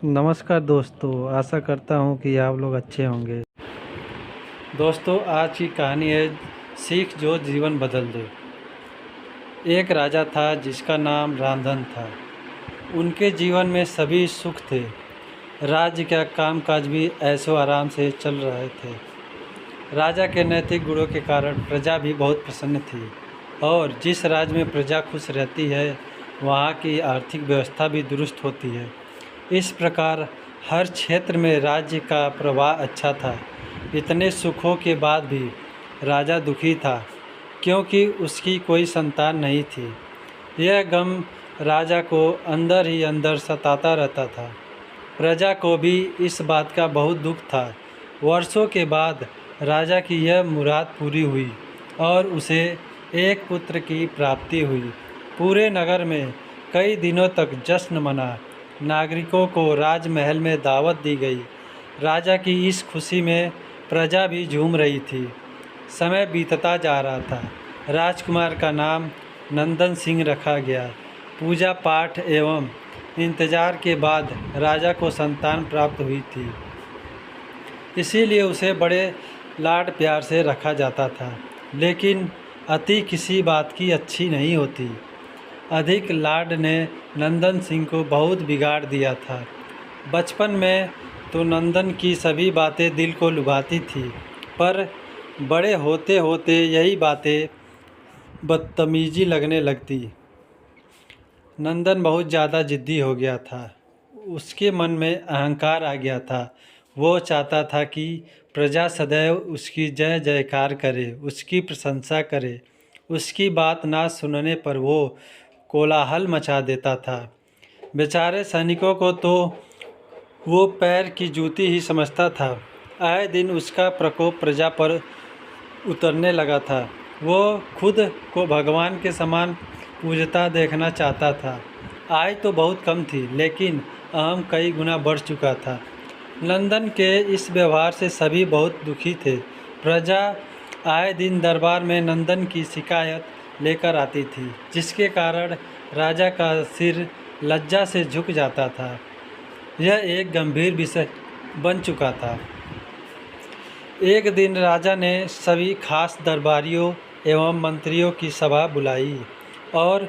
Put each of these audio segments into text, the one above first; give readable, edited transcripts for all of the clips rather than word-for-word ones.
नमस्कार दोस्तों, आशा करता हूँ कि आप लोग अच्छे होंगे। दोस्तों, आज की कहानी है सीख जो जीवन बदल दे। एक राजा था जिसका नाम रामधन था। उनके जीवन में सभी सुख थे। राज्य का कामकाज भी ऐशो आराम से चल रहे थे। राजा के नैतिक गुणों के कारण प्रजा भी बहुत प्रसन्न थी और जिस राज्य में प्रजा खुश रहती है वहाँ की आर्थिक व्यवस्था भी दुरुस्त होती है। इस प्रकार हर क्षेत्र में राज्य का प्रवाह अच्छा था। इतने सुखों के बाद भी राजा दुखी था क्योंकि उसकी कोई संतान नहीं थी। यह गम राजा को अंदर ही अंदर सताता रहता था। प्रजा को भी इस बात का बहुत दुख था। वर्षों के बाद राजा की यह मुराद पूरी हुई और उसे एक पुत्र की प्राप्ति हुई। पूरे नगर में कई दिनों तक जश्न मना। नागरिकों को राजमहल में दावत दी गई। राजा की इस खुशी में प्रजा भी झूम रही थी। समय बीतता जा रहा था। राजकुमार का नाम नंदन सिंह रखा गया। पूजा पाठ एवं इंतजार के बाद राजा को संतान प्राप्त हुई थी, इसीलिए उसे बड़े लाड प्यार से रखा जाता था। लेकिन अति किसी बात की अच्छी नहीं होती। अधिक लाड ने नंदन सिंह को बहुत बिगाड़ दिया था। बचपन में तो नंदन की सभी बातें दिल को लुभाती थी, पर बड़े होते होते यही बातें बदतमीजी लगने लगती। नंदन बहुत ज़्यादा जिद्दी हो गया था। उसके मन में अहंकार आ गया था। वो चाहता था कि प्रजा सदैव उसकी जय जयकार करे, उसकी प्रशंसा करे। उसकी बात ना सुनने पर वो कोलाहल मचा देता था। बेचारे सैनिकों को तो वो पैर की जूती ही समझता था। आए दिन उसका प्रकोप प्रजा पर उतरने लगा था। वो खुद को भगवान के समान पूजता देखना चाहता था। आय तो बहुत कम थी, लेकिन अहम कई गुना बढ़ चुका था। नंदन के इस व्यवहार से सभी बहुत दुखी थे। प्रजा आए दिन दरबार में नंदन की शिकायत लेकर आती थी, जिसके कारण राजा का सिर लज्जा से झुक जाता था। यह एक गंभीर विषय बन चुका था। एक दिन राजा ने सभी खास दरबारियों एवं मंत्रियों की सभा बुलाई और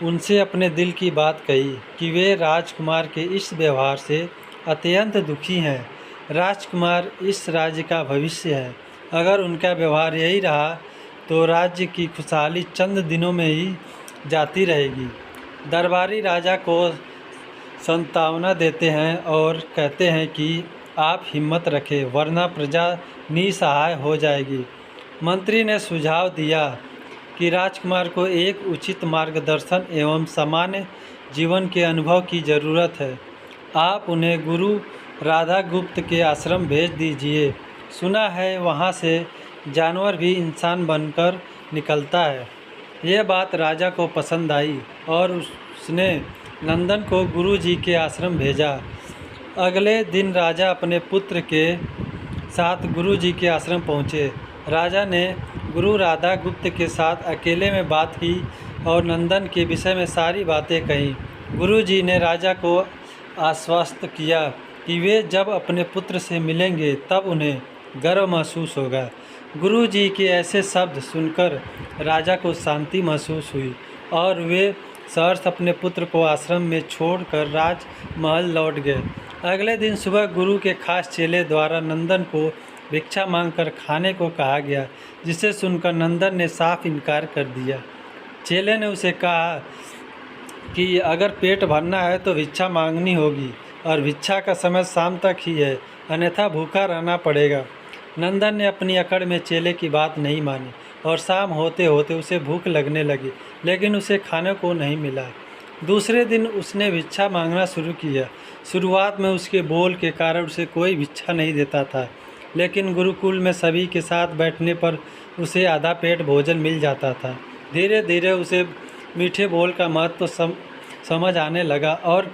उनसे अपने दिल की बात कही कि वे राजकुमार के इस व्यवहार से अत्यंत दुखी हैं। राजकुमार इस राज्य का भविष्य है। अगर उनका व्यवहार यही रहा तो राज्य की खुशहाली चंद दिनों में ही जाती रहेगी। दरबारी राजा को सांत्वना देते हैं और कहते हैं कि आप हिम्मत रखें, वरना प्रजा निसहाय हो जाएगी। मंत्री ने सुझाव दिया कि राजकुमार को एक उचित मार्गदर्शन एवं सामान्य जीवन के अनुभव की ज़रूरत है। आप उन्हें गुरु राधा गुप्त के आश्रम भेज दीजिए। सुना है वहाँ से जानवर भी इंसान बनकर निकलता है। यह बात राजा को पसंद आई और उसने नंदन को गुरु जी के आश्रम भेजा। अगले दिन राजा अपने पुत्र के साथ गुरु जी के आश्रम पहुँचे। राजा ने गुरु राधा गुप्त के साथ अकेले में बात की और नंदन के विषय में सारी बातें कहीं। गुरु जी ने राजा को आश्वस्त किया कि वे जब अपने पुत्र से मिलेंगे तब उन्हें गर्व महसूस होगा। गुरु जी के ऐसे शब्द सुनकर राजा को शांति महसूस हुई और वे सहर्ष अपने पुत्र को आश्रम में छोड़कर राजमहल लौट गए। अगले दिन सुबह गुरु के खास चेले द्वारा नंदन को भिक्षा मांगकर खाने को कहा गया, जिसे सुनकर नंदन ने साफ इनकार कर दिया। चेले ने उसे कहा कि अगर पेट भरना है तो भिक्षा मांगनी होगी और भिक्षा का समय शाम तक ही है, अन्यथा भूखा रहना पड़ेगा। नंदन ने अपनी अकड़ में चेले की बात नहीं मानी और शाम होते होते उसे भूख लगने लगी, लेकिन उसे खाने को नहीं मिला। दूसरे दिन उसने भिक्षा मांगना शुरू किया। शुरुआत में उसके बोल के कारण उसे कोई भिक्षा नहीं देता था, लेकिन गुरुकुल में सभी के साथ बैठने पर उसे आधा पेट भोजन मिल जाता था। धीरे धीरे उसे मीठे बोल का महत्व समझ आने लगा और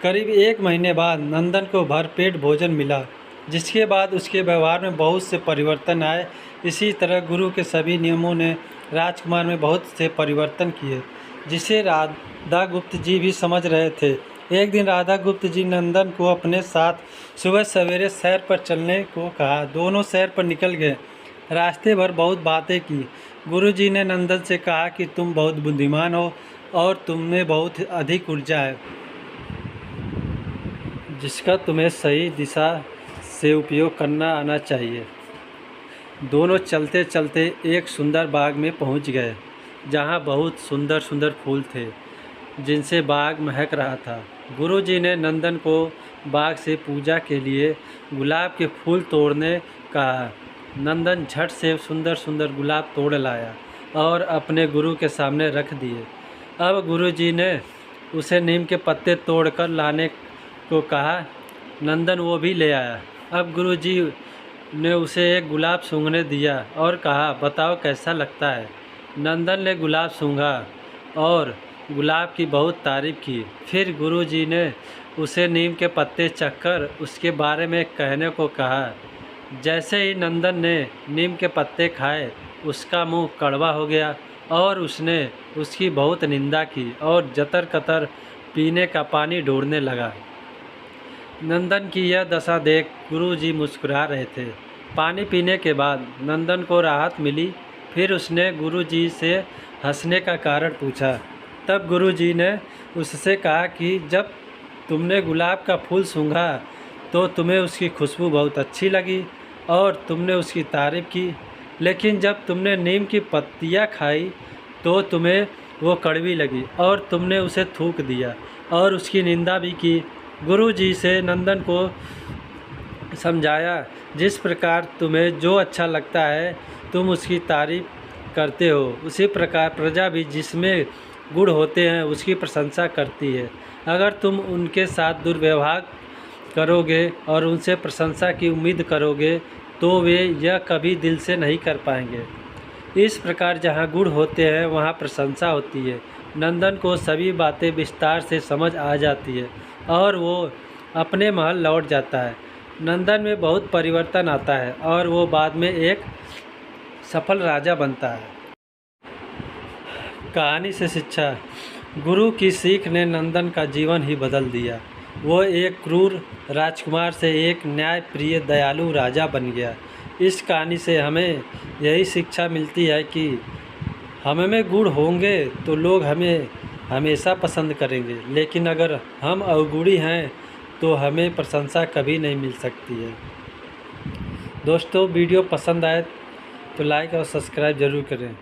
करीब 1 महीने बाद नंदन को भरपेट भोजन मिला, जिसके बाद उसके व्यवहार में बहुत से परिवर्तन आए। इसी तरह गुरु के सभी नियमों ने राजकुमार में बहुत से परिवर्तन किए, जिसे राधा गुप्त जी भी समझ रहे थे। एक दिन राधा गुप्त जी नंदन को अपने साथ सुबह सवेरे सैर पर चलने को कहा। दोनों सैर पर निकल गए। रास्ते भर बहुत बातें की। गुरुजी ने नंदन से कहा कि तुम बहुत बुद्धिमान हो और तुम में बहुत अधिक ऊर्जा है, जिसका तुम्हें सही दिशा से उपयोग करना आना चाहिए। दोनों चलते चलते एक सुंदर बाग में पहुंच गए, जहां बहुत सुंदर सुंदर फूल थे, जिनसे बाग महक रहा था। गुरुजी ने नंदन को बाग से पूजा के लिए गुलाब के फूल तोड़ने कहा। नंदन झट से सुंदर सुंदर गुलाब तोड़ लाया और अपने गुरु के सामने रख दिए। अब गुरुजी ने उसे नीम के पत्ते तोड़कर लाने को कहा। नंदन वो भी ले आया। अब गुरुजी ने उसे एक गुलाब सूंघने दिया और कहा, बताओ कैसा लगता है। नंदन ने गुलाब सूंघा और गुलाब की बहुत तारीफ की। फिर गुरुजी ने उसे नीम के पत्ते चखकर उसके बारे में कहने को कहा। जैसे ही नंदन ने नीम के पत्ते खाए, उसका मुंह कड़वा हो गया और उसने उसकी बहुत निंदा की और जतर कतर पीने का पानी ढूंढने लगा। नंदन की यह दशा देख गुरुजी मुस्कुरा रहे थे। पानी पीने के बाद नंदन को राहत मिली। फिर उसने गुरुजी से हंसने का कारण पूछा। तब गुरुजी ने उससे कहा कि जब तुमने गुलाब का फूल सूंघा तो तुम्हें उसकी खुशबू बहुत अच्छी लगी और तुमने उसकी तारीफ की, लेकिन जब तुमने नीम की पत्तियां खाई तो तुम्हें वो कड़वी लगी और तुमने उसे थूक दिया और उसकी निंदा भी की। गुरुजी से नंदन को समझाया, जिस प्रकार तुम्हें जो अच्छा लगता है तुम उसकी तारीफ करते हो, उसी प्रकार प्रजा भी जिसमें गुण होते हैं उसकी प्रशंसा करती है। अगर तुम उनके साथ दुर्व्यवहार करोगे और उनसे प्रशंसा की उम्मीद करोगे तो वे यह कभी दिल से नहीं कर पाएंगे। इस प्रकार जहाँ गुण होते हैं वहाँ प्रशंसा होती है। नंदन को सभी बातें विस्तार से समझ आ जाती है और वो अपने महल लौट जाता है। नंदन में बहुत परिवर्तन आता है और वो बाद में एक सफल राजा बनता है। कहानी से शिक्षा। गुरु की सीख ने नंदन का जीवन ही बदल दिया। वो एक क्रूर राजकुमार से एक न्यायप्रिय दयालु राजा बन गया। इस कहानी से हमें यही शिक्षा मिलती है कि हम में गुण होंगे तो लोग हमें हमेशा पसंद करेंगे, लेकिन अगर हम अवगुणी हैं तो हमें प्रशंसा कभी नहीं मिल सकती है। दोस्तों, वीडियो पसंद आए तो लाइक और सब्सक्राइब ज़रूर करें।